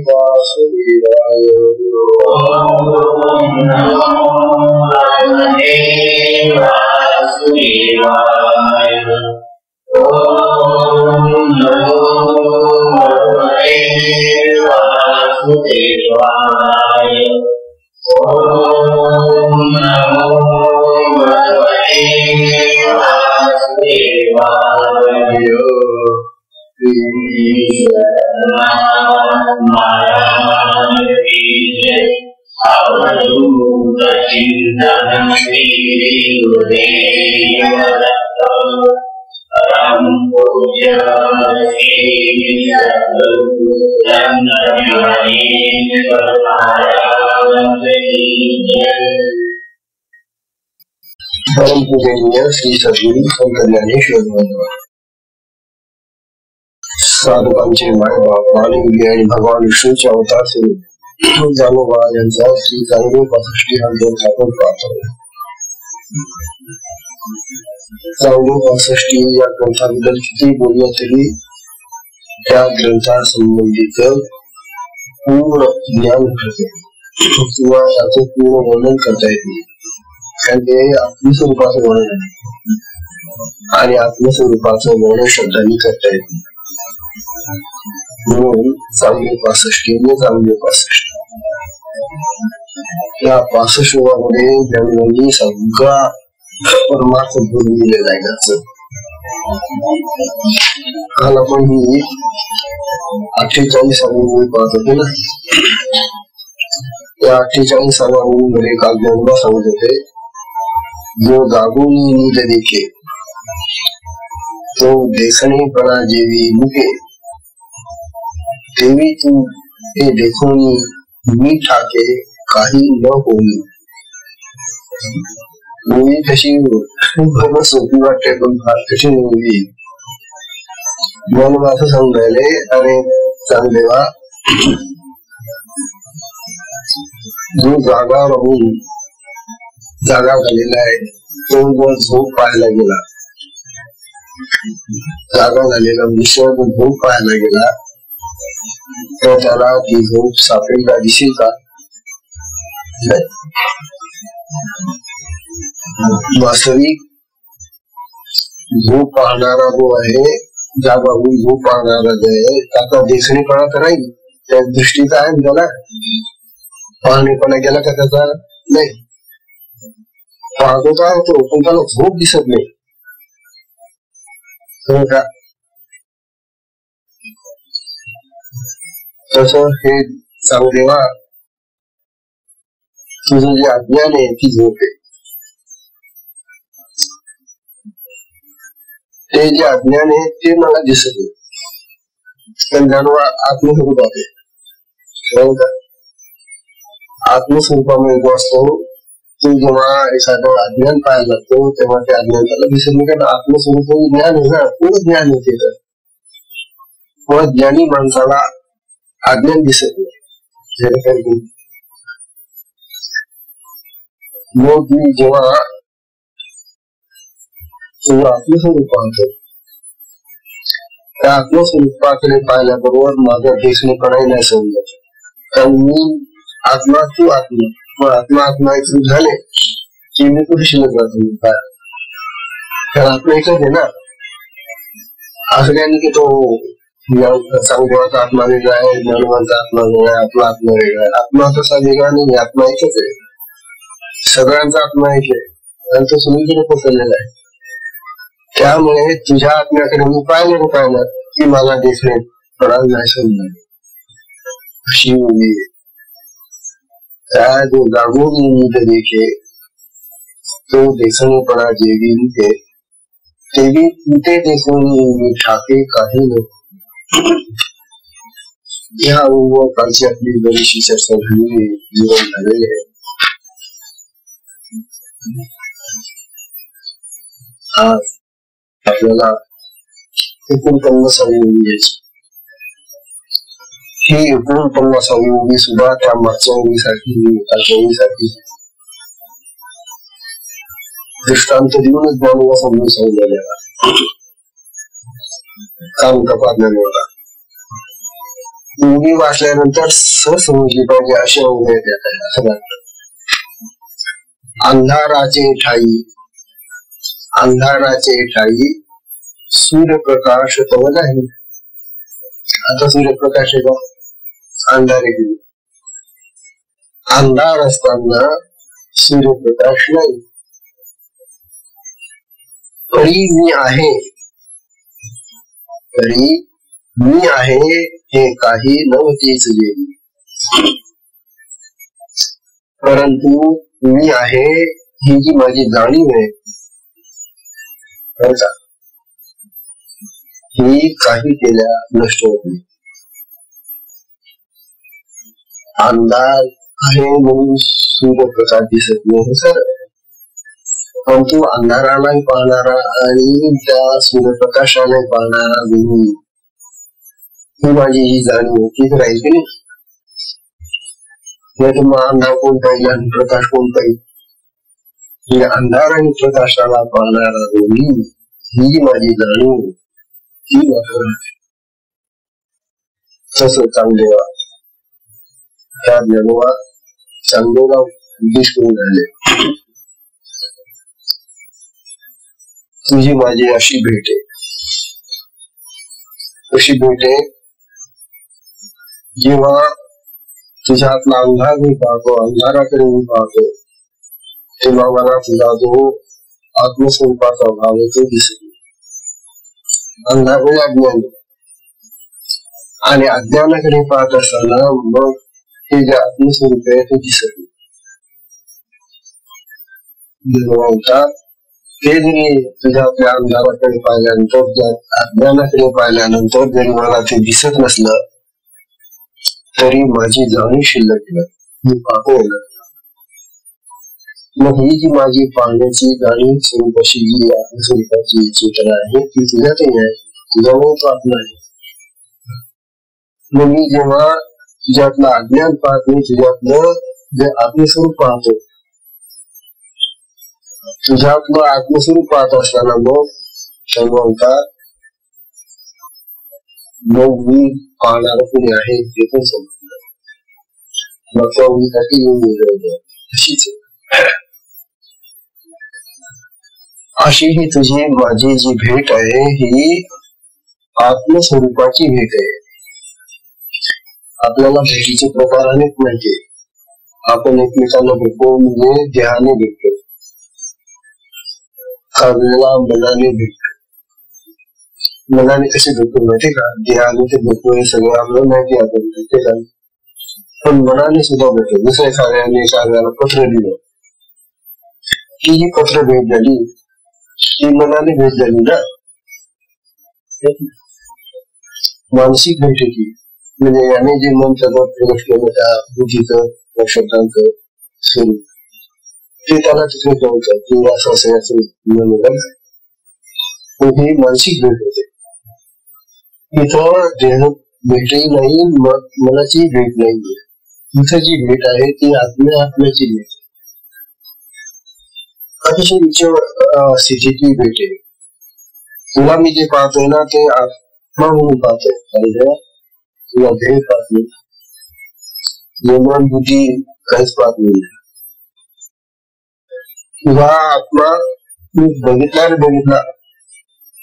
वासुदेवाय। परम पूजनीय श्री सद्गुरु संत ज्ञानेश्वर महाराज साधकांचे माय बाप मानवी आणि भगवान विष्णूचे अवतार स्वरूप जानोबा यांचा श्री चांगदेव 65 हा ग्रंथ आपण पाहतो. चांगदेव 65 या ग्रंथाबद्दल किती बोललं तरी त्या ग्रंथासंबंधीच पूर्ण ज्ञान घडते किंवा त्याचं पूर्ण वर्णन करता येत नाही. कारण ते आत्मस्वरूपाचं वर्णन आहे आणि आत्मस्वरूपाचं वर्णन शब्दांनी करता येत नाही. म्हणून चांगदेव 65 या 65 मध्ये ज्ञानी सगळा परमार्थ बोलून दिलेला आहे. काल आपण ही 48 ओळी पाहत होतो ना. या 48 ओळीमध्ये काल ज्ञानोबा सांगत होते, जो जागून नीट देखे तो देखणेपणा जेवी मुके देवी तू हे देखून मी ठाके काही न होई. मूवी कशी सोपी वाटते पण फार कशी मूवी. म्हणून असं समजायले, अरे चांगदेवा, जो जागा राहून जागा झालेला आहे तो जर झोप पाहायला गेला, जागा झालेला विषय झोप पाहायला गेला तर त्याला ती झोप सापडेल का, दिसेल का? वास्तविक झोप पाहणारा जो आहे, जागा होऊन झोप पाहणारा जो आहे त्याचा देखणेपणा तर राहील, त्या दृष्टीचा आहे त्याला. पाहणेपणा गेला का त्याचा नाही. पाहतो का होतो पण त्याला झोप दिसत नाही का. तस हे चांगदेवा, तुझं जे अज्ञान आहे ती झोप आहे. ते जे अज्ञान आहे ते मला दिसत नाही. पण जानवा आत्मस्वरूपात आहे. आत्मस्वरूपामध्ये जो असतो तो जेव्हा एखादं अज्ञान पाहायला लागतो तेव्हा ते अज्ञान त्याला दिसत नाही. कारण आत्मस्वरूप ज्ञान आहे ना, पूर्ण ज्ञान होते. तर ज्ञानी माणसाला अज्ञान दिसत नाही. मग मी जेव्हा आत्मस्वरूप पाहतो, त्या आत्मस्वरूपाकडे पाहिल्याबरोबर माझा देखणेपणाही नाही समजत. कारण मी आत्मा, तू आत्मा, मग आत्मा एकरूप झाले की मी कुठे शिल्लक राहतो. तर आत्मा एकच आहे ना. असं काही नाही की तो चांगदेवाचा आत्मा वेगळा आहे, ज्ञानोबांचा आत्मा वेगळा आहे, आपला आत्मा वेगळा आहे. आत्मा तसा वेगळा नाही, आत्मा एकच आहे. सगळ्यांचा आत्मा एक आहे आणि तो सगळीकडे पसरलेला आहे. त्यामुळे तुझ्या आत्म्याकडे मी पाहिलं की मला देखणे पडा नाही समजणार. अशी उभी आहे. जो जागून नीट देखे तो देखणेपणा जेवी मुके तेवी कुठे देखून मी ठाके काही नको. या कालची आपली बरीचशी चर्चा झाली, जीवन झालेले आहे. आज आपल्याला 49वी ओवी घ्यायची. ही 49वी ओवी सुद्धा त्या मागच्या ओवीसाठी दृष्टांत देऊनच ज्ञानोबा समजून सांगितलेला. काय म्हणता ज्ञानोबा? उडी वाचल्यानंतर समजली पाहिजे अशी अवघड येतात. अंधाराचे ठाई सूर्यप्रकाश तव नाही. आता सूर्यप्रकाश अंधारे अंधार असताना सूर्यप्रकाश नाही. परी मी आहे हे काही नव्हतेच जेवी, परंतु मी आहे ही जी माझी जाणीव आहे ही काही केल्या नष्ट होत नाही. अंधार आहे म्हणून सूर्यप्रकाश दिसत नाही सर, परंतु अंधारालाही पाहणारा आणि त्या सूर्यप्रकाशालाही पाहणारा गुरु ही माझी ही जाणीव तीच राहील की नाही. तुम्हाला अंधार कोण पाहिजे आणि प्रकाश कोण पाहिजे. अंधार आणि प्रकाशाला पाहणारा गुरु ही माझी जाणीव ती वापर. तस चांगले त्या ज्ञानवा चांगलेला उद्देश करून राहिले. तुझी माझी अशी भेट आहे. अशी भेट आहे जेव्हा तुझ्या आपला अंधार मी पाहतो, अंधाराकडे मी पाहतो, तेव्हा मला तुझा जो आत्मस्वरूपाचा भाव आहे तो दिसतो. अंधार म्हणजे अज्ञान, आणि अज्ञानाकडे पाहत असताना मग हे जे आत्मस्वरूप आहे ते दिसत नाही. ते जरी तुझ्या आपल्या अंधाराकडे पाहिल्यानंतर, अज्ञानाकडे पाहिल्यानंतर जरी मला ते दिसत नसलं तरी माझी जाणीव शिल्लक मी पाहतोय ना. मग ही जी माझी पाहण्याची जाणीव स्वरूपाची जी आत्मस्वरूपाची सूचना आहे ती तुझ्यातही आहे, तुझ्यामुळे तो आत्मा आहे. मग मी जेव्हा तुझ्यातलं अज्ञान पाहत नाही, तुझ्यातलं जे आत्मस्वरूप पाहतो, तुझ्यातलं आत्मस्वरूप पाहत असताना मग म्हणतात मग मी पाहणार कोणी आहे ते पण समजलं. मग अशी ही तुझी माझी जी भेट आहे ही आत्मस्वरूपाची भेट आहे. आपल्याला भेटीचे प्रकार अनेक माहिती. आपण एकमेकांना भेटतो म्हणजे देहाने भेटतो, काव्याला मनाने भेटतो. मनाने कसे भेटतो माहिती का, देहाने ते भेटतो हे सगळं आपल्याला माहिती. आपण ते का पण मनाने सुद्धा भेटतो. दुसऱ्या काव्याला पत्र दिलं, ही जी पत्र भेट झाली ती मनाने भेट झाली ना. मानसिक भेट की म्हणजे याने जे मन सगळं प्रगट केलं त्या बुद्धीचं शब्दांचं स्वरूप ते त्याला तिथे कळतं की असं असं मन. ही मानसिक भेट होते. इथं देह भेटही नाही, मनाची भेट नाही. इथं जी भेट आहे ती आत्म्याची भेट, अतिशय उच्च स्थितीची भेट आहे. तुला मी जे पाहतोय ना ते आत्मा म्हणून पाहतोय, तुला भेट पाहत नाही. मन बुद्धी काहीच पाहत नाही. तुझा आत्मा तू बघितला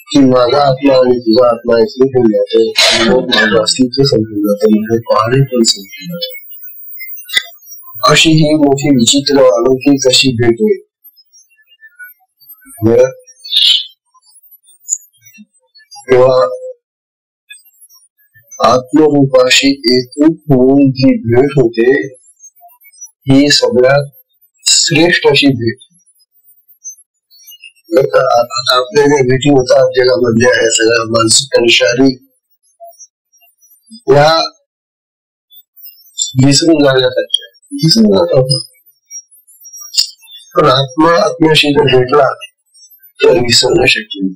की माझा आत्मा आणि तुझा आत्मा इथे घेऊन जातो, मग माझं अस्तित्व समजून जातं, म्हणजे पाहणे पण समजून जातं. अशी ही मोठी विचित्र अलौकिक अशी भेट होईल. तेव्हा आत्मरूपाशी एकरूप होऊन जी भेट होते ही सगळ्यात श्रेष्ठ अशी भेट. आता आपल्या ज्या भेटी होतात जगामध्ये आहे सगळ्या मानसिक आणि शारीरिक, या विसरून जाण्यासारख्या विसरून जातात. पण आत्म्याशी जर भेटला तर विसरणं शक्य नाही.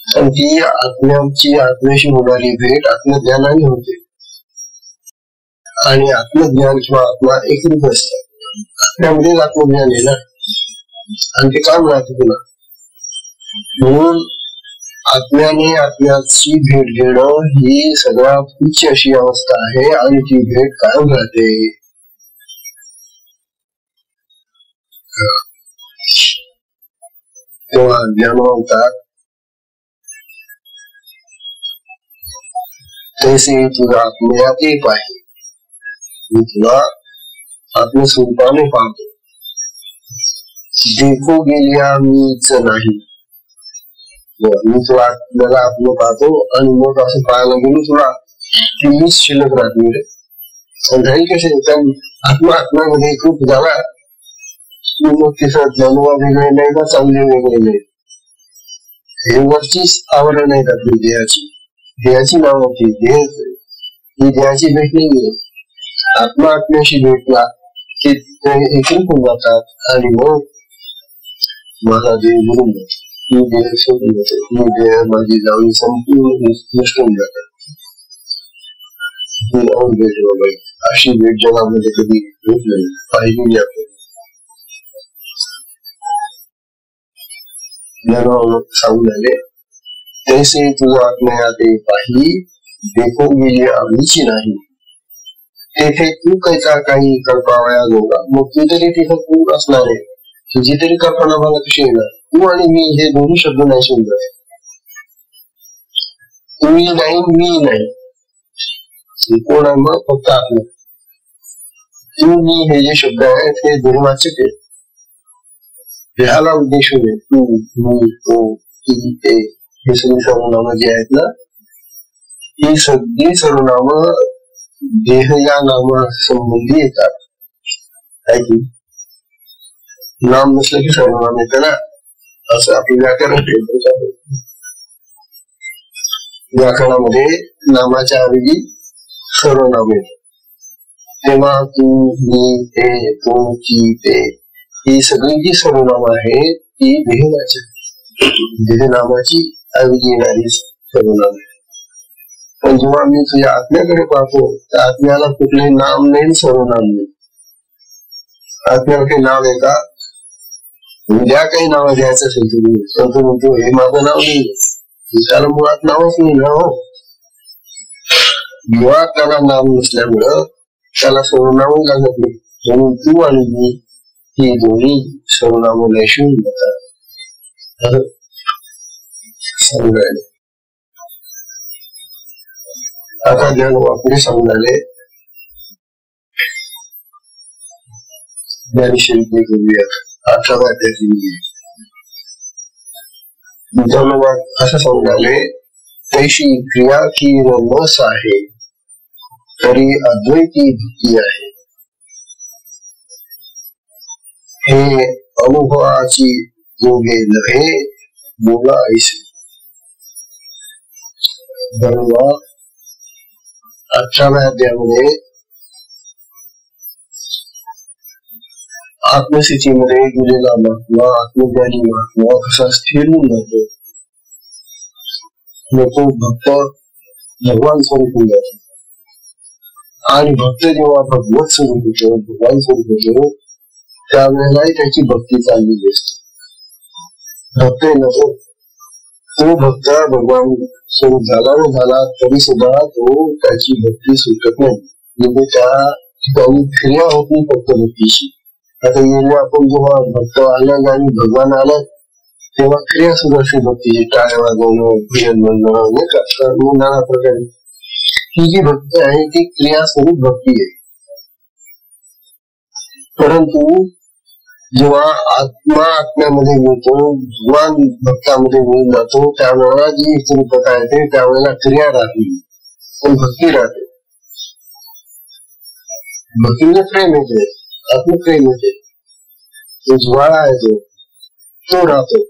आणि ती आत्म्याशी होणारी भेट आत्मज्ञानाने होते. आणि आत्मज्ञान किंवा आत्मा एकरूप असतात. आत्म्यामध्येच आत्मज्ञान आहे ना, आणि ते काम राहते तुला. म्हणून आत्म्याने आत्म्याची भेट घेणं ही सगळ्यात उच्च अशी अवस्था आहे आणि ती भेट कायम राहते. तेव्हा ज्ञान म्हणतात तैसे तुझा आत्म्यात एक आहे, मी तुला आत्मस्वरूपाने पाहतो. देखो गेल्या मीच नाही, मी तुला आपल्याला आत्म पाहतो आणि मग असं पाहायला गेलो तुला ती मीच शिल्लक राहते. राहील कसे आत्मा आत्म्यामध्ये खूप झाला मग तिथं जाणवा वेगळे नाही का चांगले वेगळे नाही. हे वरचीच आवरण आहेत आपली देहाची नाव होती. ही देहाची भेट नाहीये. आत्मा आत्म्याशी भेटला की ते एकरूप होऊन जातात आणि मग माझा देह बुडून जातो, ही देह सोडून जातो, ही देह माझी जाऊन संपूर्ण नष्ट होऊन जातात. अशी भेट जगामध्ये कधी होत नाही, पाहिलेली आपण. सांगून आले तैसे तुझा आत्म्यात पाही, देखो गेली आम्हीची नाही. तेथे तू कैचा काही कल्पावया जोगा, मग तू तरी तिथं तू असणार आहे. तुझी तरी कल्पना मला कशी येणार. तू आणि मी हे दोन्ही शब्द नाही सुंदर. तुम्ही नाही मी नाही, कोण आहे मग फक्त आत्मा. तू मी हे जे शब्द आहेत हे दुर्वाचक आहेत. ह्याला उद्देशून आहे तू मी तो ती ते हे सगळी सर्वनामं जी आहेत ना, ही सगळी सर्वनामं देह या नामा संबंधी येतात. नाम नसलं की सर्वनाम येतं ना, असं आपलं व्याकरण. व्याकरणामध्ये नामाच्या ऐवजी सर्वनाम येत. तेव्हा तू मी ते तो ती ते ही सगळी जी सर्वनाम आहे ती देहनामाची ऐवजी येणारी सर्वनाम आहे. पण जेव्हा मी तुझ्या आत्म्याकडे पाहतो तर आत्म्याला कुठले नाम नाही, सर्वनाम नाही. आत्म्याला काही नाव आहे का? उद्या काही नाव द्यायचं असेल तुम्ही तर तो म्हणतो हे माझं नाव नाही, त्याला मुळात नावच नाही ना. हो, मुळात त्याला नाव नसल्यामुळं त्याला सर्वनामही लागत नाही. म्हणून तू आणि मी ही दोन्ही सर्वनाम नैशून जातात. समजायला आता ज्ञान वापरे समजायले ज्ञानेश्वरी करूयात. 18व्या अध्यायाची असं समजायले तैशी क्रिया की रमस आहे तरी अद्वैती भक्ती आहे. हे अनुभवाची योगे नव्हे बोला ऐसे. 18व्या अध्यायामध्ये आत्मस्थितीमध्ये गेलेला महात्मा, आत्मज्ञानी महात्मा कसा स्थिर होऊन जातो, तो भक्त भगवान स्वरूप होऊन जातो. आणि भक्त जेव्हा भगवत स्वरूप होतो, भगवान स्वरूप होतो, त्यावेळेलाही त्याची भक्ती चाललेली असते. भक्त नको तो भक्त भगवान स्वरूप झाला तरी सुद्धा तो त्याची भक्ती सुटत नाही. म्हणजे त्या ठिकाणी क्रिया होत नाही फक्त भक्तीची. आता येणे आपण जेव्हा भक्त आला आणि भगवान आला तेव्हा क्रिया सुद्धा असते भक्तीची. टाळ्या वाजवणं, भजन म्हणणं, नाना प्रकारे ही जी भक्ती आहे ती क्रिया स्वरूप भक्ती आहे. परंतु जेव्हा आत्मा आत्म्यामध्ये मिळतो, भगवान भक्तामध्ये मिळून जातो, त्यावेळेला जी एकरूपता येते त्यावेळेला क्रिया राहते पण भक्ती राहते. भक्तीमध्ये प्रेम येते, आत्मप्रेम येते, तो ज्वाळा येतो, तो राहतो.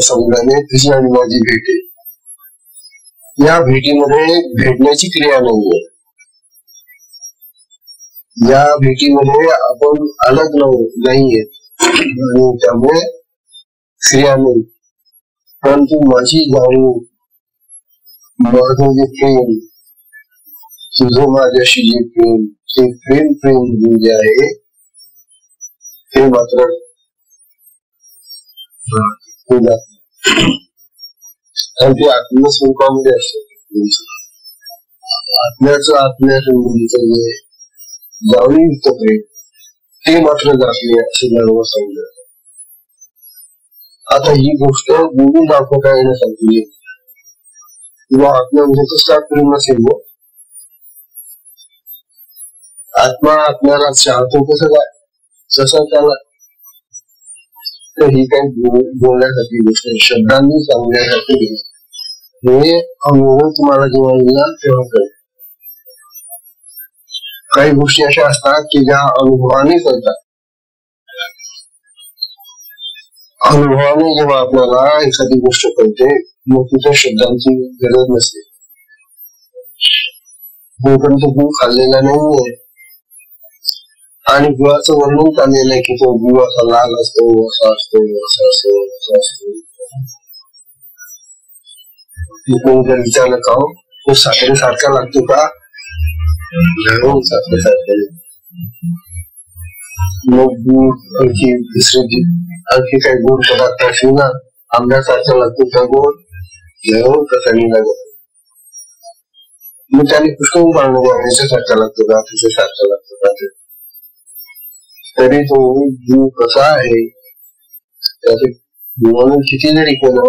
समजाने तुझी आणि माझी भेट आहे. या भेटीमध्ये भेटण्याची क्रिया नाहीये. या भेटीमध्ये आपण अलग नाहीये आणि त्यामुळे क्रिया नाही. परंतु माझी जाणीव, माझं जे प्रेम, तुझं माझ्याशी जे प्रेम, ते प्रेम जे आहे ते मात्र आणि ते आत्मस्वरूपामध्ये असत. आत्म्याचं आत्म्यासंबंधीचं जे जाणीवयुक्त प्रेम ते मात्र जात नाही असं ज्ञानोबा सांगतात. आता ही गोष्ट बोलून दाखवता येण्यासाठी किंवा आत्म्यामध्ये कसं प्रेम असेल व आत्मा आत्म्याला चाहतो कसं काय जसं त्याला, तर ही काही बोलण्यासाठी गोष्ट शब्दांनी सांगण्यासाठी हे अनुभव तुम्हाला जेव्हा येईल तेव्हा कळेल. काही गोष्टी अशा असतात की ज्या अनुभवाने कळतात. अनुभवाने जेव्हा आपल्याला एखादी गोष्ट कळते मग तिथे शब्दांची गरज नसते. जोपर्यंत गुळ खाल्लेला नाहीये आणि गुळाचं वर्णन चाललेलं आहे की तो गुळ असा लाल असतो, असा असतो, असा असतो, असा असतो. कोण जर विचारलं का तो साखरेसारखा लागतो का, साखरेसारखा. मग गुळ आणखी काही गोड पदार्थ असेल ना, आंब्यासारखा लागतो का गोड, तसा नाही लागत. मग त्याने पुष्कळ पाळणं याच्यासारखा लागतो का, त्याच्यासारखा लागतो का, तरी तो जीव कसा आहे त्याचे म्हणून किती जरी केलं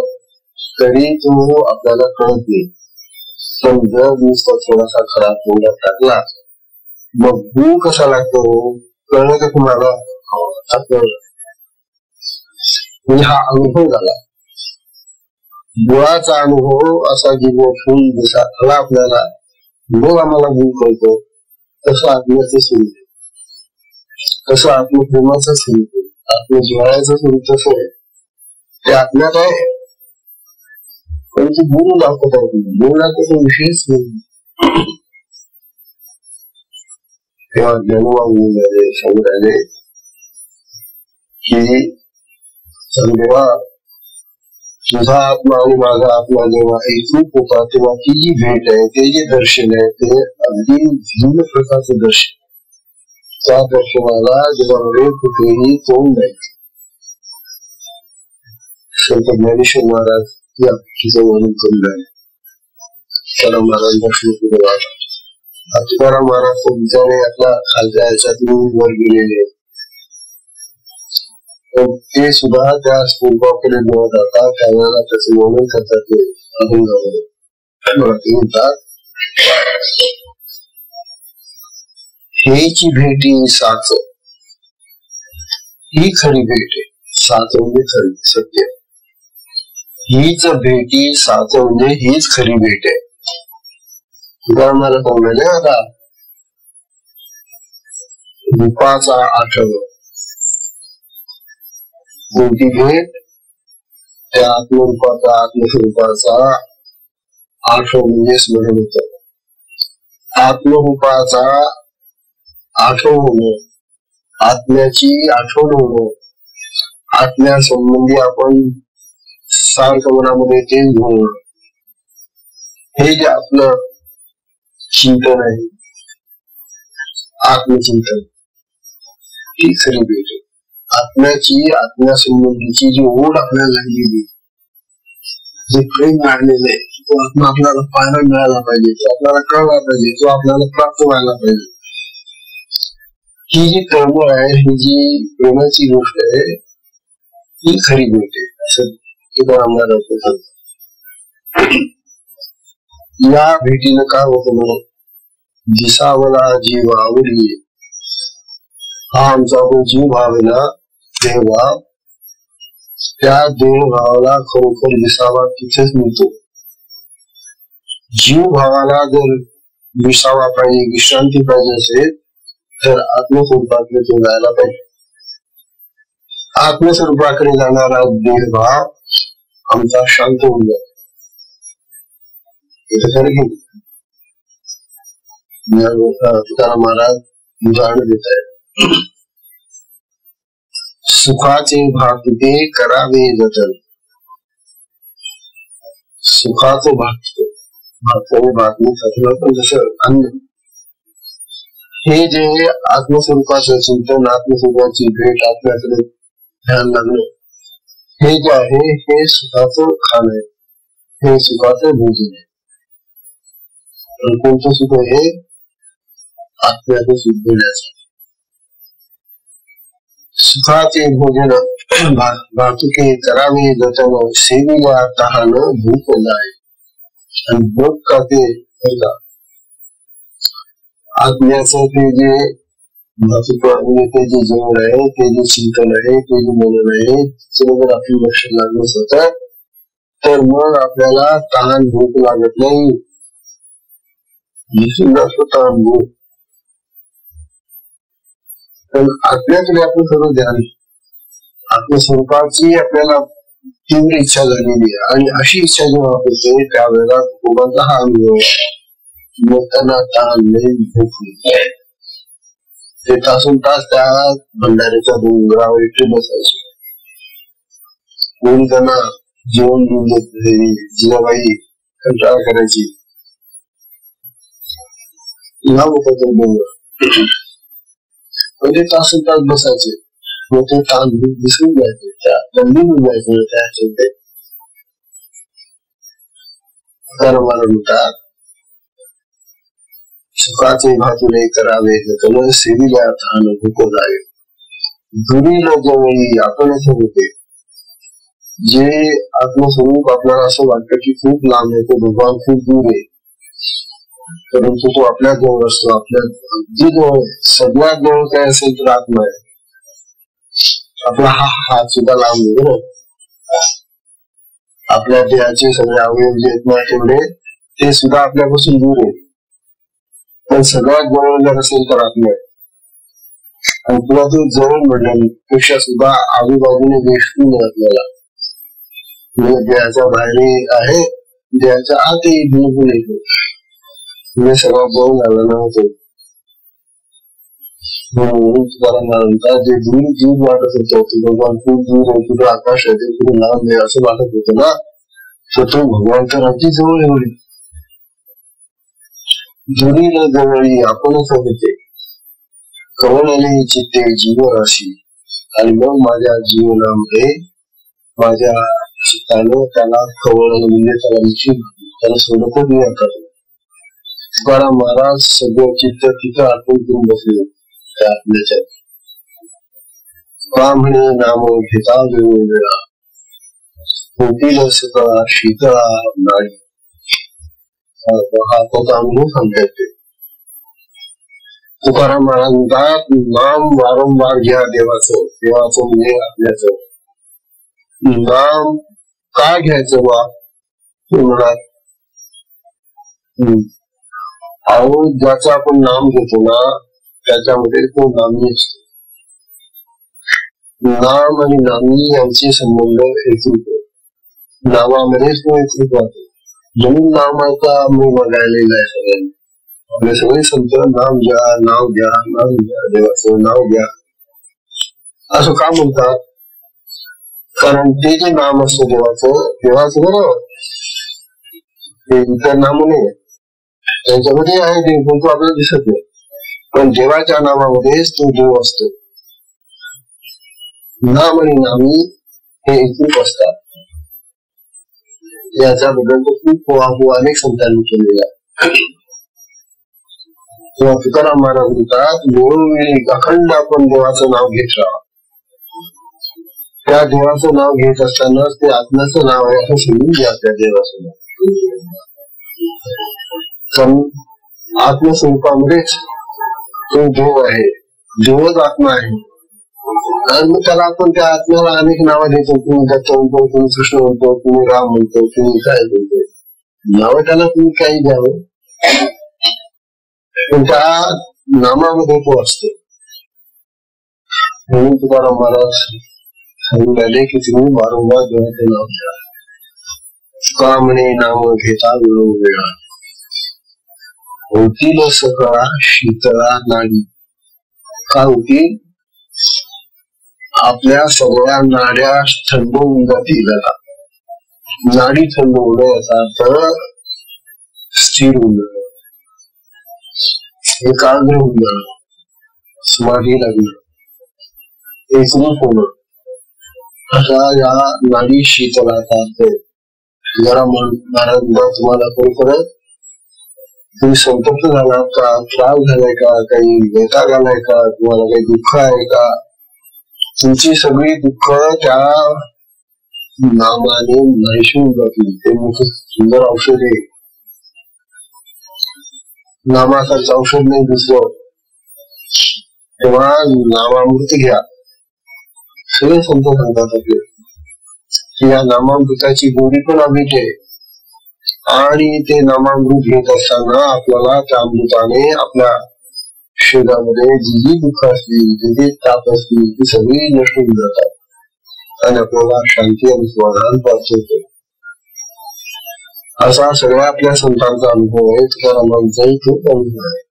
तरी तो आपल्याला कळत नाही. पण जर नुसता थोडासा खराब तोंडात टाकला मग गुळ कसा लागतो कळलं का तुम्हाला, म्हणजे हा अनुभव झाला. गुळाचा अनुभव असा जीव फुल जसा आला आपल्याला मग आम्हाला गुळ कळतो. तसं आत्म्याचं स्वरूप, तसं आत्मप्रेमाचं स्वरूप, आत्मजिव्हाळ्याचं स्वरूप तसं आहे. ते आत्म्यात आहे पण ते बोलून दाखवत आहे. बोलण्याचा तो विषयच नाही. तेव्हा ज्ञानोबा सांगून राहिले की देवा तुझा आत्मा आणि माझा आत्मा जेव्हा एकरूप होता तेव्हा ती जी भेट आहे, ते जे दर्शन आहे ते अगदी भिन्न प्रकारचं दर्शन. त्या दर्शनाला जेव्हा कुठेही तोंड नाही. संत ज्ञानेश्वर महाराज या भेटीचं वर्णन करून आहे. तुकाराम महाराजांचा श्लोक उद्या तुकाराम महाराज तो विचारे आपला खालच्या ह्याच्यातून वर गेलेले ते सुद्धा त्या स्वरूपाकडे न जाता त्यावेळेला त्याचे वर्णन करतात. ते अभंगावर ते म्हणतात, हेची भेटी साच ही खरी भेट आहे. साच म्हणजे खरी सत्य. हीच भेटी साच म्हणजे हीच खरी भेट आहे. उदाहरणाला पाहून आता रूपाचा आठव कोणती भेट, त्या आत्मरूपाचा आत्मस्वरूपाचा आठव म्हणजे स्मरण होत. आत्मरूपाचा आठव होणं, आत्म्याची आठवण होणं, आत्म्यासंबंधी आपण सारखं मनामध्ये तेच होणं, हे जे आपलं चिंतन आहे आत्मचिंतन, ही खरी भेट आहे. आत्म्याची आत्म्यासंबंधीची जी ओढ आपल्याला लागलेली, जे प्रेम लागलेलं आहे, तो आत्मा आपल्याला पाहायला मिळाला पाहिजे, तो आपल्याला कळला पाहिजे, तो आपल्याला प्राप्त व्हायला पाहिजे. ही जी तळमळ आहे, ही जी प्रेमाची गोष्ट आहे, ही खरी भेट आहे असं तुकाराम महाराज सांगतात. या भेटीनं काय होतं म्हणून, दिसावला जीव आवडली हा आमचा जो जीव भाव आहे ना, देहभाव, त्या देहभावाला खरोखर विसावा तिथेच मिळतो. जीव भावाला जर विसावा पाहिजे, विश्रांती पाहिजे असेल तर आत्मस्वरूपाकडे तो जायला पाहिजे. आत्मस्वरूपाकडे जाणारा देहभाव आमचा शांत होऊन जातो. तुकाराम महाराज उदाहरण देत आहेत. सुखाचे भागते करावे जतन. सुखाचं भागणे पण जसं अन्न, हे जे आत्मस्वरूपाचं चिंतन, आत्मस्वरूपाची भेट, आपल्याकडे ध्यान लागणं, हे जे आहे हे सुखाचं खाण आहे, हे सुखाचं भोजन आहे. पण कोणतं सुख आहे? आत्म्याचं सुख देण्याचं. सुखाचे भोजन भातुके करावे जतन, सेविया तहान भूक जाय. आणि भोग खाते आत्म्याचं ते जे ते जे जेवण आहे, ते जे चिंतन आहे, ते जे मनन आहे, त्याच्याबरोबर आपलं लक्ष लागलं होतं, तर मग आपल्याला तहान भूक लागत नाही. तहान भूक पण आत्म्याकडे आपण सर्व ध्यान, आत्मस्वरूपाची आपल्याला तीव्र इच्छा झालेली आहे. आणि अशी इच्छा जेव्हा होते त्यावेळेला कुटुंबाचा हा अनुभव, मग त्यांना तहान नाही भूक नाही. ते तासून तास त्या भंडाऱ्याच्या डोंगरावर इथे बसायचे. कोणी त्यांना जेवण घेऊन देत, जिजाबाई कंटाळा करायची. लाभ होता तो डोंगर, पण ते तासून तास बसायचे. मग ते ताण दिसून जायचे, त्या दंडी होऊन जायचे. त्या सुखाचे भातुले करावे जतन, सेविल्या तहान भूक जाय. दुरीला जवळी आपणच होते. जे आत्मस्वरूप आपल्याला असं वाटतं की खूप लांब आहे, तो भगवान खूप दूर आहे, परंतु तो आपल्या जवळ असतो. आपल्या अगदी जवळ, सगळ्यात जवळ काय असेल तर आत्मा आहे. आपला हा हात सुद्धा लांब आहे ना. आपल्या देहाचे सगळे अवयव जे आहेत ना तेवढे, ते सुद्धा आपल्यापासून दूर आहे. पण सगळ्यात जवळ जर असेल तर आत्मा आहे. आणि तुला तो जवळ म्हणण्यापेक्षा सुद्धा आजूबाजूने वेष्टून आहे आपल्याला. म्हणजे देहाच्या बाहेर आहे, देहाच्या आतही बिलकुल येतो. म्हणजे सगळा जवळ झाला नव्हतं. म्हणून म्हणतात जे दूर दूर वाटत होतं, भगवान खूप दूर आहे, कुठं आकाश आहे, कुठं लांब आहे असं वाटत होतं ना, तर तो भगवान तर अगदी जवळ एवढे. जुरीला जवळी आपणच होते, कवळले चित्ते जीवराशी. आणि मग माझ्या जीवनामध्ये माझ्या चित्तानं त्याला कवळलं, म्हणजे त्याला सोडतच नाही. आता तुकाराम महाराज सगळं चित्त तिथं अर्पण करून बसले आपल्याच्या. का म्हणे नाम घेता वेळोवेळा, होतील सकाळ शीतळा नाडी. हा तो अनुभव सांगता येते. तुकाराम महाराज म्हणतात नाम वारंवार घ्या देवाचं. देवाचं म्हणजे आपल्याचं नाम का घ्यायचं बा? ते म्हणतात अहो ज्याचं आपण नाम घेतो ना त्याच्यामध्ये तो नामी असतो. नाम आणि नामी यांचे संबंध एकरूप, नावामध्येच तो एकरूप राहतो. म्हणून नामाचा मी बघायलेला आहे सगळ्यांनी. आपले सगळे संत नाम घ्या, नाव घ्या, नाम घ्या, देवाचं नाव घ्या असं का म्हणतात? कारण ते जे नाम असतं देवाचं बरोबर, ते इतर नाम नाही, त्यांच्यामध्ये आहे देव, पण तो आपल्याला दिसत नाही. पण देवाच्या नामामध्येच तो देव असतो. नाम आणि नामी हे एकरूप असतात. याच्याबद्दल तो खूप अनेक संतांनी केलेला आहे. तेव्हा तुकाराम महाराज म्हणतात वेळोवेळी अखंड आपण देवाचं नाव घेत राहा. त्या देवाचं नाव घेत असताना ते आत्म्याचं नाव आहे असं समजून घ्या. त्या देवाचं नाव आत्मस्वरूपामध्येच तो देव आहे, देवच आत्मा आहे. आणि मग त्याला आपण त्या आत्म्याला अनेक नावं देतो. तुम्ही दत्त म्हणतो, तुम्ही कृष्ण म्हणतो, तुम्ही राम म्हणतो, तुम्ही काय म्हणतो, नावं त्याला तुम्ही काही द्यावं, पण त्या नामामध्ये तो असतो. म्हणून तुकाराम महाराज सांगून राहिले की तुम्ही वारंवार देवाचे नाव घ्या. का म्हणे नाम घेता वेळोवेळा, होतील सकाळ शीतळा नाडी. का होतील? आपल्या सगळ्या नाड्या थंड होऊन जातील. नाडी थंड होणं याचा अर्थ स्थिर होऊन जाणं, एकाग्र होऊन जाणं, समाधी लागणं, एकरूप होणं. अशा या नाडी शीतलाचा जरा महाराज तुम्हाला खरोखरच तुम्ही संतप्त झालात का, त्रास झालाय का, काही वैताग आलाय का, तुम्हाला काही दुःख आहे का? तुमची सगळी दुःख त्या नामाने नाहीशी होऊन जातील. ते मोठं सुंदर औषध आहे. नामासारखं औषध नाही दुसरं. तेव्हा नामामृत घ्या. सगळे संत सांगतात आपले की या नामामृताची गोडी पण अमित आहे. आणि ते नामामृत घेत असताना आपल्याला त्या अमृताने आपल्या शरीरामध्ये जी जी दुःख असतील, जे जे ताप असतील, ती सगळी नष्ट होऊन जातात आणि आपल्याला शांती आणि समाधान प्राप्त होते. असा सगळ्या आपल्या संतांचा अनुभव आहे. तुकारामांचाही खूप अनुभव आहे.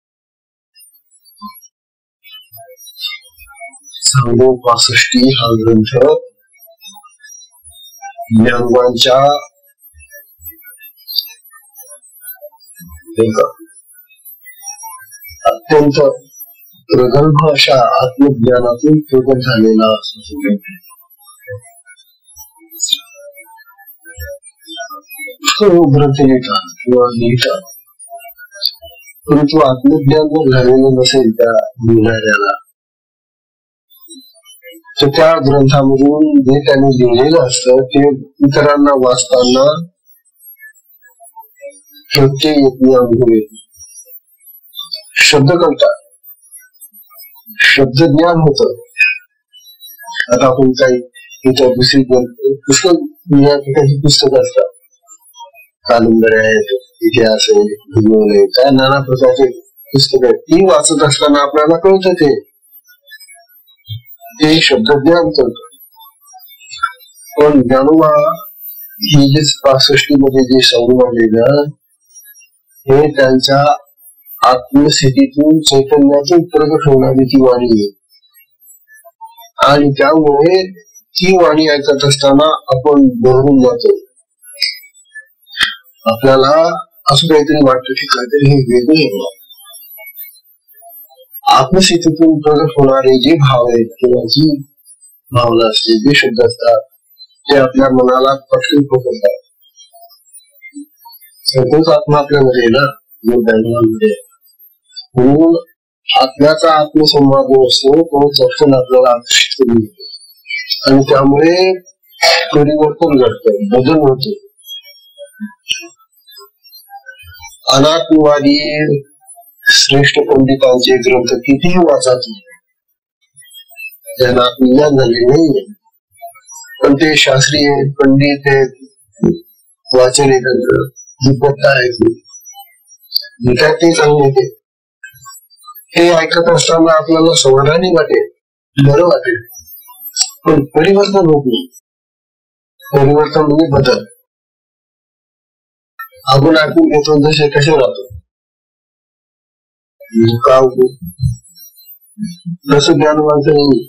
सांगो 65 हा ग्रंथ ज्ञानवांच्या अत्यंत प्रगल्भ अशा आत्मज्ञानातून प्रगट झालेला ग्रंथ लिहितात किंवा लिहितात, परंतु आत्मज्ञान जर झालेलं नसेल त्या लिहिणाऱ्याला, तर त्या ग्रंथामधून जे त्यांनी लिहिलेलं असतं ते इतरांना वाचताना प्रत्यय यत्न अनुभव येतो. शब्द कळतात, शब्द ज्ञान होत. आता आपण काही इतर दुसरी पुस्तक पुस्तक असतात, कादंबऱ्या आहेत, इतिहास आहे, भूगोल आहे, काय नाना प्रकारचे पुस्तक आहेत. ती वाचत असताना आपल्याला कळतं ते शब्द ज्ञान करत. पण ज्ञानोबा ही जे 65 मध्ये जे सांगून आलेलं हे त्यांच्या आत्मस्थितीतून चैतन्यातून प्रगट होणारी ती वाणी आहे. आणि त्यामुळे ती वाणी ऐकत असताना आपण भरून जातो. आपल्याला असं काहीतरी वाटतं की काहीतरी हे वेगळे आहे. आत्मस्थितीतून प्रगट होणारे जे भाव आहेत किंवा जी भावना असते, जे शब्द असतात, ते आपल्या मनाला पटकन पोहोचतात. तोच आत्मा आपल्यामध्ये ना मध्ये, म्हणून आत्म्याचा आत्मसंवाद जो असतो तो चटकन आपल्याला आकर्षित करून येतो आणि त्यामुळे परिवर्तन घडतं, बदल होतो. अनात्मवादी श्रेष्ठ पंडितांचे ग्रंथ कितीही वाचा, त्यांना आत्मज्ञान झाले नाहीये, पण ते शास्त्रीय पंडित आहेत, वाचन एकत्र दुपट्टा आहे, ते चांगले. हे ऐकत असताना आपल्याला समाधानी वाटेल, बरं वाटेल, पण परिवर्तन होत नाही. परिवर्तन म्हणजे बदल. आपण ऐकून घेतो जसे कसे राहतो, का होतो तसं ज्ञानवांचं नाही.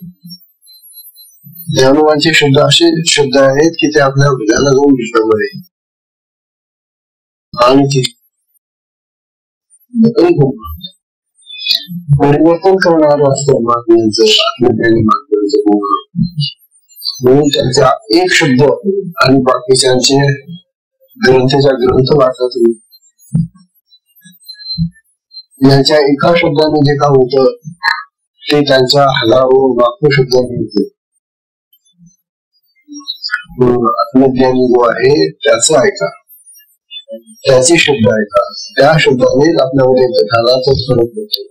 ज्ञानवांचे शब्द असे शब्द आहेत की ते आपल्या हृदयाला जाऊन विश्वामध्ये आणि परिवर्तन करणार असतं महात्म्यांचं, म्हणून त्यांचा एक शब्द आणि बाकीच्यांचे ग्रंथाच्या ग्रंथ वाचत यांच्या एका शब्दाने जे काम होतं ते त्यांच्या हजारो लाखो शब्दांनी होते. आत्मज्ञानी जो आहे त्याचं ऐका, त्याचे शब्द ऐका, त्या शब्दाने आपल्यामध्ये घालाचाच फरक पडतो.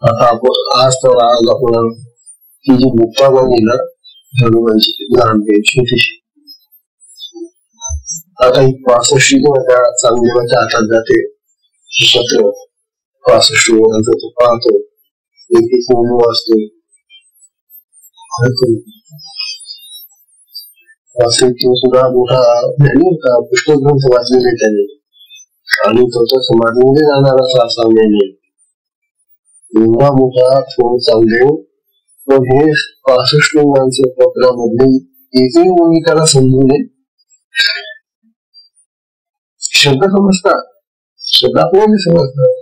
आता आपण आज आपण ही जी मुक्ताबाई ना हनुमानची लहान छोटीशी, आता ही 65 त्या चांगदेवाच्या हातात जाते. पत्र 65 वर्षांचा तो पाहतो, एक एक असते. तो सुद्धा मोठा ज्ञानी होता, पुष्कळ ग्रंथ वाचलेले त्याने, आणि तो समाधीमध्ये जाणारा असा ज्ञानी, एवढा मोठा थोर चांगदेव. पण हे 65 लोकांच्या पत्रामधले एकही ओळी त्याला समजून नये. शब्द समजतात, शब्द आपल्याला समजतात,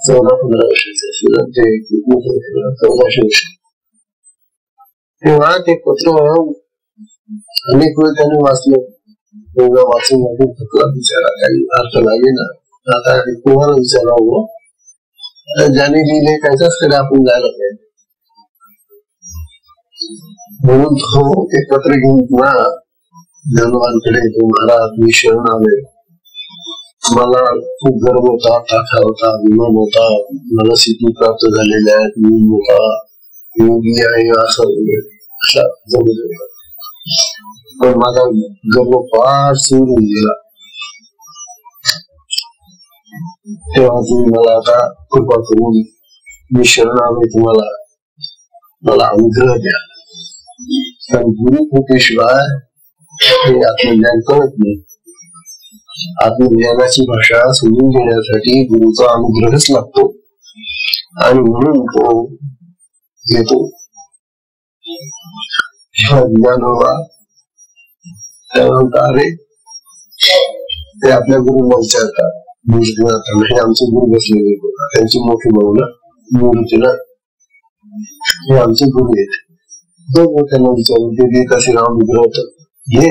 14-15 वर्षाचे असेल ते 14 वर्ष. तेव्हा ते पत्र अनेक वेळ त्याने वाचलं. वाचून थकला बिचारा, काही अर्थ लागे ना. आता कोणाला विचारावं, ज्याने लिहिले त्याच्याचकडे आपण जायला पाहिजे. म्हणून तो ते पत्र घेऊन पुन्हा ज्ञानोबांकडे येतो. महाराज, मी शरण आले. मला खूप गर्व होता, ताठा होता, अभिमान होता. मला सिद्धी प्राप्त झालेल्या आहेत, मी मोठा योगी आहे असं जमलं. पण माझा गर्व फार सोडून गेला. तेव्हा तुम्ही मला आता कृपा करून, मी शरण आले तुम्हाला, मला अनुग्रह द्या. कारण गुरु कृपेशिवाय हे आत्मज्ञान कळत नाही. आत्मज्ञानाची भाषा समजून घेण्यासाठी गुरुचा अनुग्रहच लागतो. आणि म्हणून तो येतो. ज्ञानोबा त्यानंतर अरे ते आपल्या गुरुला विचारतात, हे आमचे गुरु बसलेले होता, त्यांची मोठी भावना मूर्तीला, हे आमचे गुरु आहेत. बघ त्यांना विचारून ते देत असे अनुग्रह होत. हे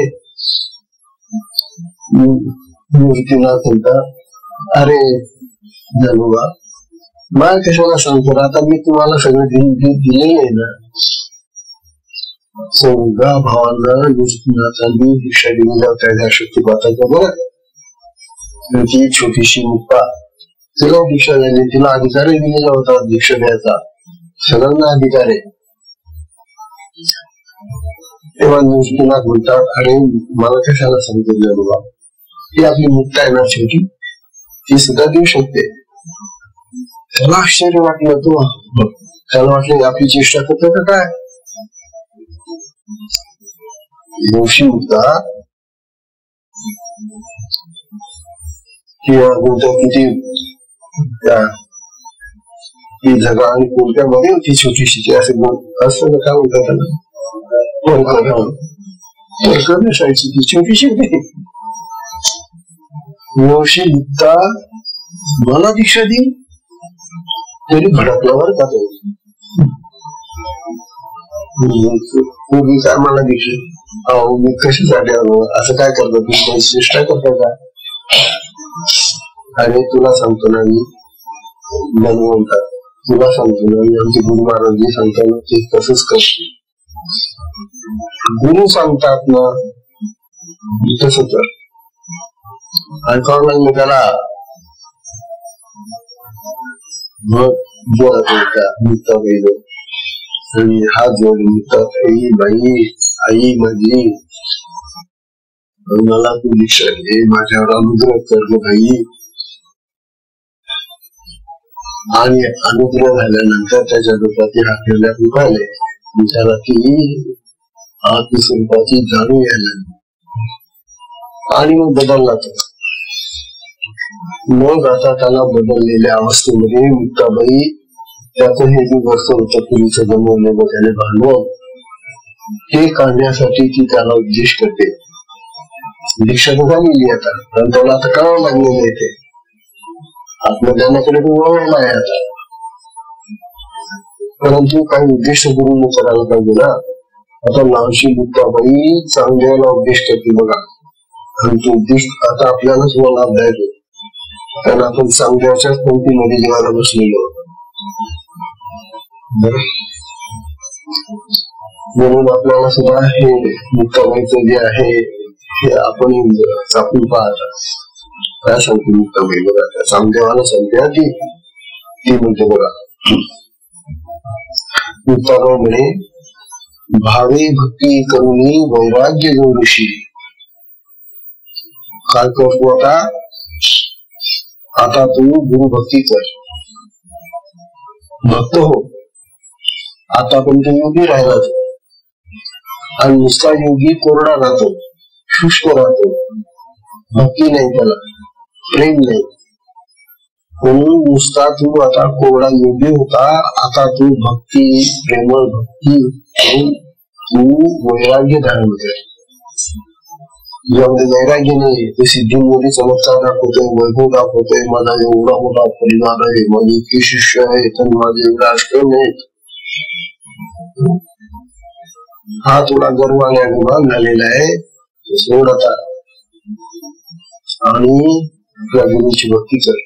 मूर्तीला म्हणतात, अरे ज्ञानोबा मला कशाला सांगतो, आता मी तुम्हाला सगळं दिलेलं आहे ना. सौगा भावांना निष्णातांनी दीक्षा दिलेल्या त्या शक्तिपाताचा बरं, ती छोटीशी मुक्ता तिला दीक्षा झाली, तिला अधिकारही दिलेला होता दीक्षा द्यायचा, सगळ्यांना अधिकार आहे. तेव्हा निष्णात म्हणतात, अरे मला कशाला सांगितलं बाबा, ती आपली मुक्ता आहे ना छोटी, ती सुद्धा देऊ शकते. त्याला आश्चर्य वाटलं. तो त्याला वाटलं आपली चेष्टा करतो का काय. योशी मुक्ता किती जगा आणि कोणत्यामध्ये होती छोटीशी, असे असं काय म्हणतात त्याला, करण्यासाठी ती छोटीशी होती. योशी मुक्ता मला दीक्षा देईल तरी भडकल्यावर का तो काय मला दीक्षा, अहो मी कशासाठी आलो, असं काय करतो तुम्ही, चेष्टा करता का. अरे तुला सांगतो ना मी, म्हणतात तुला सांगतो ना मी, आमचे गुरु महाराज जे सांगतात ना ते तसंच करतो. गुरु सांगतात ना तस कर. ऐकावं लागलं त्याला. मग बोलत होता मुक्ता बैल आणि हात जोडून मुक्तात, आई बाई, आई माझी, मला तू दीक्षा दे, माझ्यावर अनुग्रह कर ग बाई. आणि अनुग्रह झाल्यानंतर त्याच्या डोक्यात आपल्याला उभारले, विचारा की आत्मस्वरूपाची जाणीव यायला, आणि मग बदलला तो. मग आता त्याला बदललेल्या अवस्थेमध्ये मुक्ताबाई त्याचं हे जे वर्ष होतं पूर्वीचं बनवलेलं त्याने भांडवल ते काढण्यासाठी ती त्याला उद्देश करते. दीक्षा तर झालेली आता, पण त्याला आता करावं लागलेलं आहे ते आत्मज्ञानाकडे तो वळला आहे आता. परंतु काही उद्देश गुरुने करायला पाहिजे ना. आता लहानशी मुक्ताबाई चांगल्याला उद्देश करते बघा, आणि तो उद्देश आता आपल्यालाच लाभदायक आहे, कारण आपण चांगल्याच्याच पंक्तीमध्ये जेवायला बसलेलो. म्हणून आपल्याला सुद्धा हे मुक्ताबाईचं जे आहे हे आपण चापून पाहता. काय सांगते मुक्ताबाई बघा, त्या चांगदेवाला सांगते ती म्हणते बघा, मुक्ताबाई म्हणे, भावे भक्ती करुणी वैराग्य गौरशी. काय करतो आता तू गुरु भक्ती कर, भक्त हो. आता पण तू योगी राहिला, आणि नुसता योगी कोरडा राहतो, शुष्क राहतो, भक्ती नाही, त्याला प्रेम नाही. म्हणून नुसता तू आता कोरडा योगी होता, आता तू भक्ती, प्रेमळ भक्ती तू वैराग्य धारण कर. एवढे वैराग्याने ते सिद्धी मोठी चमत्कार दाखवतोय, वैभव दाखवतोय, माझा एवढा मोठा परिवार आहे, माझे इतके शिष्य आहेत आणि माझे एवढे आश्रम आहेत. हा थोडा गर्वाने अभिमान झालेला आहे. सोड आता आणि आपल्या गुरुची भक्ती कर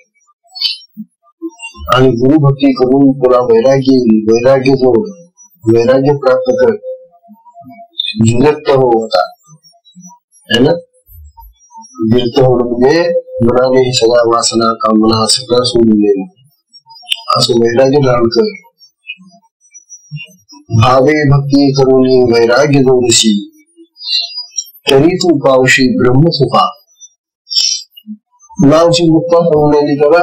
आणि गुरु भक्ती करून तुला वैराग्य जोड, वैराग्य प्राप्त कर, विरक्त हो होता है ना. विरक्त होणं म्हणजे मनाने सगळ्या वासना कामना सगळं सोडून देणं, असं वैराग्य धारण कर. भावे भक्ती करून वैराग्य जोडशी, तरी तू पावशी ब्रह्मसुखा. नावची मुक्ता सांगण्याची करा.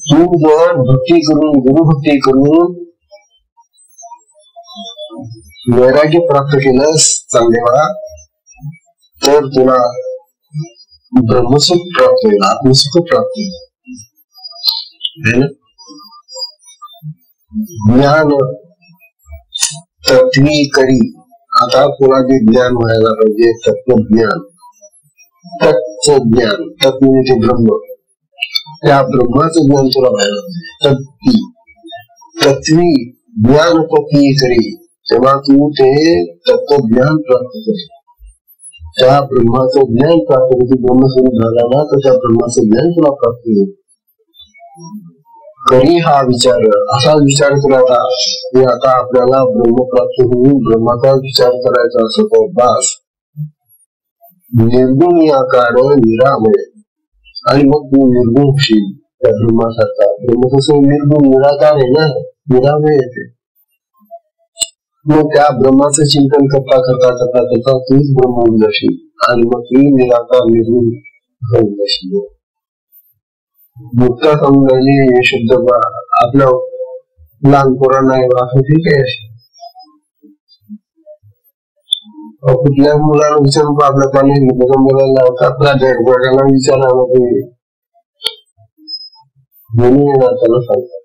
तू जर भक्ती करून गुरुभक्ती करून वैराग्य प्राप्त केलंस चांगलेवा, तर तुला ब्रह्मसुख प्राप्त होईल, आत्मसुख प्राप्त होईल. ज्ञान तत्वी करी. आता तुला जे ज्ञान व्हायला पाहिजे, तत्वज्ञान, तत्वज्ञान, तत्व म्हणजे ब्रह्म, त्या ब्रह्माचं ज्ञान तुला व्हायला पाहिजे. तत्वी ज्ञान तत्वी करी, तेव्हा तू ते तत्वज्ञान प्राप्त कर. त्या ब्रह्माचं ज्ञान प्राप्त होते, ब्रह्मस्वरूप झाला ना तर त्या ब्रह्माचं ज्ञान तुला प्राप्त होईल. करी हा विचार, असा विचार करायचा की आता आपल्याला ब्रह्म प्राप्त होऊन ब्रह्माचा विचार करायचा असं तो बास. निर्गुण आकार निरामय, आणि मग तू निर्गुण होशील त्या ब्रह्मासारखा. ब्रह्म कसं निर्गुण निराकार आहे ना, निरामय येते. मग त्या ब्रह्माचं चिंतन करता करता करता करता तूच ब्रह्म होऊन जाशील आणि मग तू निराकार निर्गुण होऊन जाशील. मुक्ता समजायची हे शब्द आपल्या लहान पोरांना असं ठीक आहे. कुठल्या मुलाला विचारून आपल्या पाणी मुलाला आपल्या जगाला विचारायला त्याला सांगतात.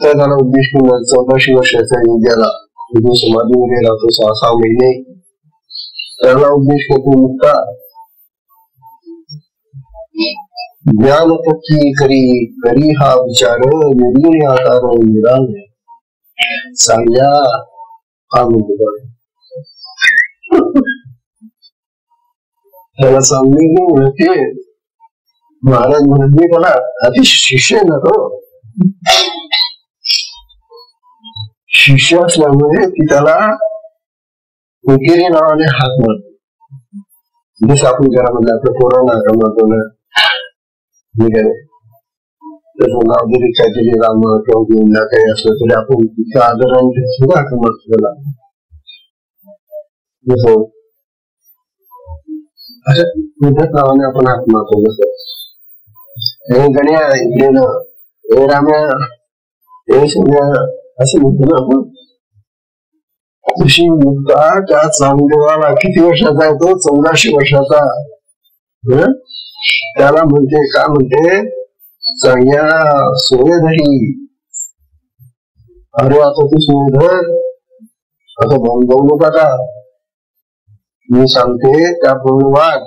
त्याला उद्देश केला 14 वर्षाचा युद्धाला जो समाधीमध्ये राहतो 6 महिने, त्याला उद्देश करतो मुक्ता. ज्ञान तत्वी करी हा विचार निर्गुण आकार निराल सांग्या. हा म्हणतो त्याला सांगणे होते. महाराज म्हणजे मला अति शिष्य आहे ना तो, शिष्य असल्यामुळे ती त्याला उकेरी नावाने हाक मारतो. जसं आपण घरामध्ये आपल्या पोरांना हाक मारतो ना, त्याचं नाव जरी काहीतरी राम किंवा घेऊन काही असलं तरी आपण तितक्या आदराने सुद्धा हाक मारतो त्याला. जसं अशा कोणत्याच नावाने आपण हाक मारतो. जसं हे गण्या इकडे ना, हे राम्या, हे सोन्या असं म्हणतो ना आपण. तशी मुक्ता त्या चांगदेवाला किती वर्षाचा आहे तो? 1400 वर्षाचा. त्याला म्हणते का म्हणते चांगल्या सोयधरी. अरे आता तू सोयधर, आता भाऊ जाऊ नका का, मी सांगते त्याप्रमाणे वाद.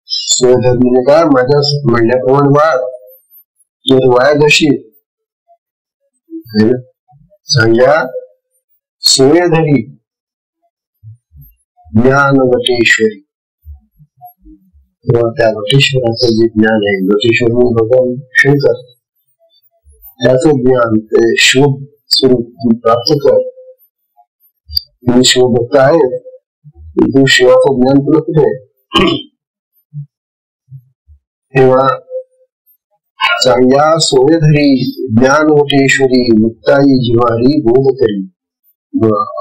सोयधर म्हणजे काय, माझ्या म्हणण्याप्रमाणे वाद. जर वाया जशी सांग्या सोयधरी ज्ञान वटेश्वरी. किंवा त्या वटेश्वराचं जे ज्ञान आहे, वटेश्वर भगवान शंकर, त्याचं ज्ञान ते शिव स्वरूप प्राप्त कर. तुम्ही शिवभक्त आहे, तू शिवाचं ज्ञान तुला कुठे आहे? तेव्हा चांगल्या सोयधरी ज्ञान वटेश्वरी मुक्ताई जिव्हारी बोध करी.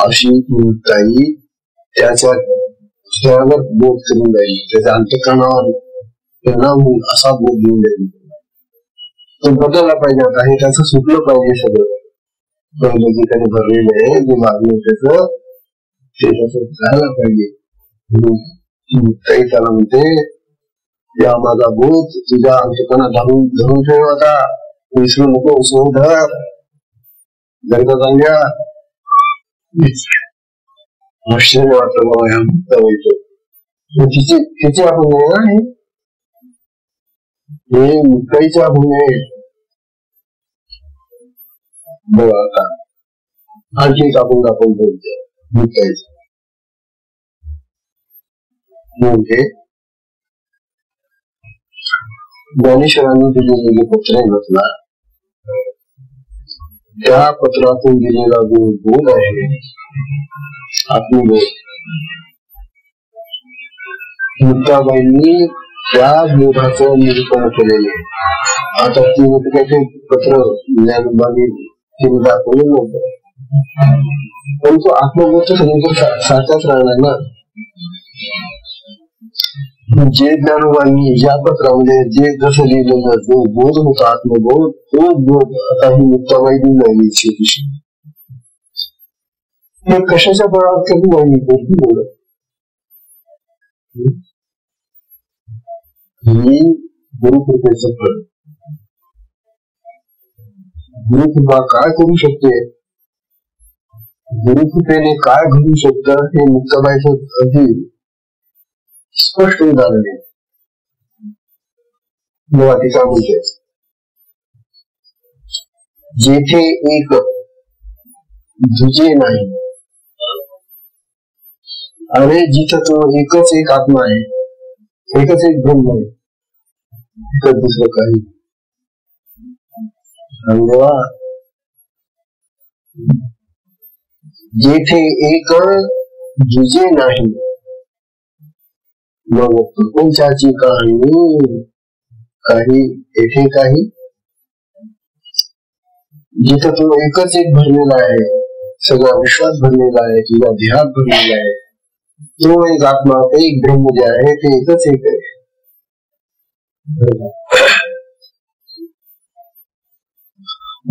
अशी मुक्ताई त्याच्या हृदयावर बोध करून जाईल, त्याच्या अंतःकरणावर परिणाम होईल असा बोध घेऊन जाईल. तो बदलला पाहिजे. आता हे त्याचं सुटलं पाहिजे सगळं. पहिलं जे त्याने भरलेलं आहे, जे मागणी त्याचं ते त्याचं झालं पाहिजे. मुक्ताई त्याला म्हणते या माझा बोध तुझ्या अंतःकरणात धरून ठेव. आता विसरू नको, सोधर जर का चांगल्या आश्चर्य वाटलं बाबा ह्या मुक्ताबाईचं. तिचे अभंग आहे हे मुक्ताईचे अभंग आहे. बघा आता आणखी एक अभंग आपण बोलतोय मुक्ताईचा. म्हणजे ज्ञानेश्वरांनी दिलेले जे पत्र आहे म्हटला, त्या पत्रातून दिलेला जो बोध आहे आत्मबोध, मुक्ताबाईंनी त्या बोधाचं निरूपण केलेले. आता ती काही पत्र ज्ञानोबांनी तिने दाखवलं नव्हतं, पण तो आत्मबोध सगळीकडे सारखाच राहणार ना. जे ज्ञानोबांनी ज्या पत्रामध्ये जे जसं लिहिलेलं जो बोध होता आत्मबोध, तो बोध आता ही मुक्ताबाई नाही शेतीशी. हे कशाच्या बळावर कधी नाही बोलत. ही गुरुकृपेचं फळ. गुरुकृपा काय करू शकते, गुरुकृपेने काय घडू शकतं हे मुक्ताबाईचं अगदी स्पष्ट उदाहरण आहे. ती काय म्हणते, जेथे एक दुजे नाही, अरे जिथं तो एकच एक आत्मा आहे, एकच एक ब्रह्म आहे, एकच दुसरं काही. जेथे एक दुजे नाही, मग प्रपंचाची कहाणी काही येथे काही. जिथं तो एकच एक भरलेला आहे, सगळा विश्वास भरलेला आहे, तुझा देहात भरलेला आहे, तो एक आत्मा, एक ब्रह्म जे आहे ते एकच एक आहे.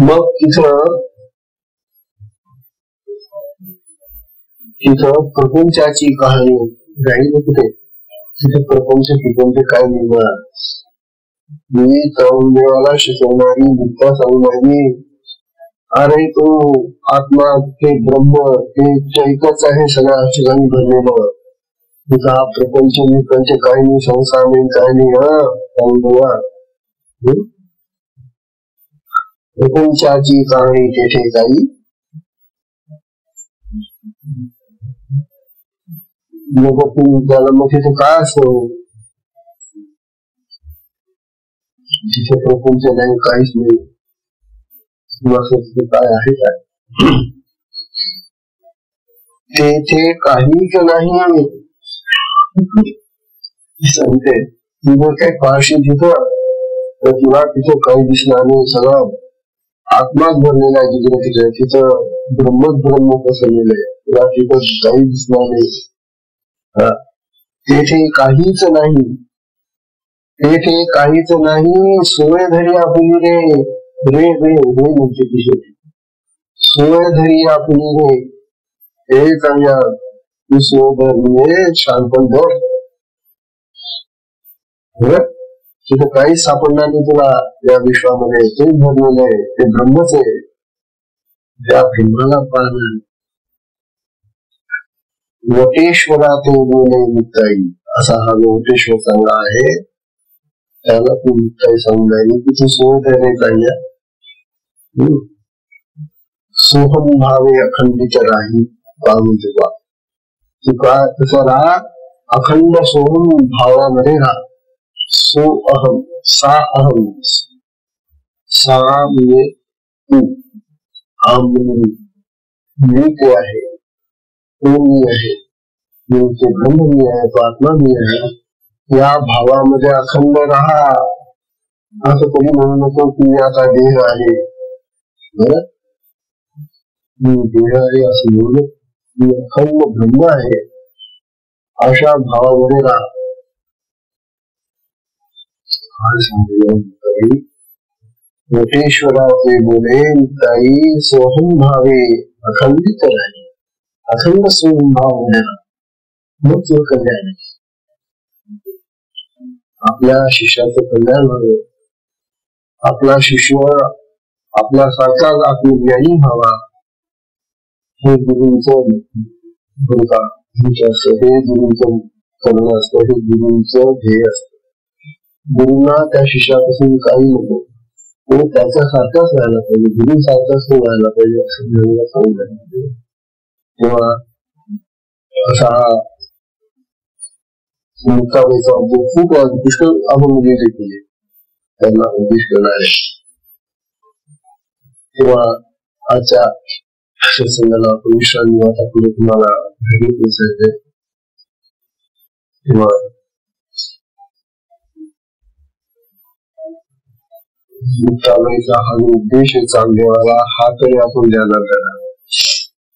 मग तिथं प्रपंचाची कहाणी राहील कुठे? तिथे प्रपंच शिकवते काय निर्माण. मी तरुण देवाला शिकवणारी मुक्ता सांगणारी, अरे तो आत्मा ते ब्रह्म ते एकच आहे, सगळ्या ठिकाणी भरलेलं. तिथं हा प्रपंच निपंच काही नाही, संसार नाही, काय नाही. प्रपंचाची कहाणी तेथे काही. मग त्याला मग तिथे काय असतं, जिथे प्रपंच नाही, काहीच नाही, काय आहे काय तेथे काहीच नाही सांगते. तुझं काय पाहशील तिथं तर तुला तिथं काही दिसणार नाही, सगळं आत्माच भरलेला आहे तिकडे. तिथे तिथं ब्रह्मच ब्रह्म पसरलेलं आहे, तुला तिथं काही दिसणार नाही. तेथे काहीच नाही, तेथे काहीच नाही. सोय धरी आपली रे, रे रे रे म्हणते ती शेती. सोय धरी आपली रे, हे चांगल्या तू सोय धरली शांतपण धर. तिथे काहीच सापडणार नाही तुला या विश्वामध्ये. ते भरलेलं आहे, ते ब्रह्मच आहे. त्या ब्रह्माला पाहणं. वटेश्वरा ते बोले मुक्ताई, असा हा जो वटेश्वर चांगला आहे त्याला तू मुक्ताई सांगून राहिली की तू सोय धरे चांगल्या. सोहम भावे अखंडित राही पाहून तुका. तुका तसं राहा, अखंड सोहम भावामध्ये राहा. सो अहम, सा अहम, सा म्हणजे तू, अहम मी ते आहे, तो मी आहे, ते ब्रह्म मी आहे, तो आत्मा मी आहे. या भावामध्ये अखंड राहा. असं कधी म्हणू नको की आता देह आहे, मी देह आहे असं म्हणू. मी अखंड ब्रह्म आहे अशा भावामध्ये राहा. वटेश्वराचे बोले ताई, सोहम भावे अखंडित राही. अखंड सोहम भाव मग तो कल्याण. आपल्या शिष्याचं कल्याण व्हावं, आपला शिष्य आपल्यासारखा आत्मज्ञानी व्हावा, हे गुरूंचं का हे गुरुचं करणं असतं, हे गुरुचं ध्येय असतं. गुरुंना त्या शिष्यापासून काही नको, तो त्याच्यासारखाच व्हायला पाहिजे, गुरु सारखाच तो व्हायला पाहिजे असं ज्ञानाला सांगितलं. तेव्हा असा मुक्ताबाईचा खूप पुष्कळ अभंग केले त्यांना उपदेश करणारे. तेव्हा आजच्या सत्संगाला आपण विश्रांती आता पुढे तुम्हाला भेटले. तेव्हा मुक्ताबाईचा हा जो उद्देश आहे चांगदेवाला, हा तरी आपण ध्यानात घाला.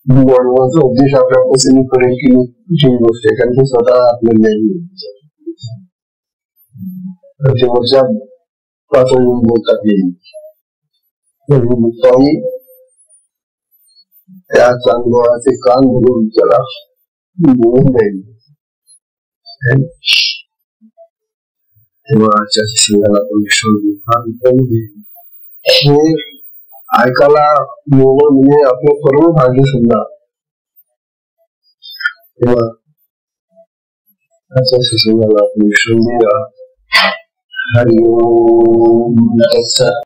गुरुचा उद्देश आपल्या पसंती करेल की जी गोष्ट आहे, कारण ते स्वतः आपल्याला नाही वरच्या पातळीवर बोलतात येईल. मुक्ताई त्या चांगदेवाचे कान धरून त्याला बोलून जाईल. तेव्हा आजच्या संघाला आपण विश्वास हे ऐकायला मिळणं म्हणजे आपलं परम भाग्य समजा. तेव्हा आजच्या संघाला आपण विश्वास हरि ओम.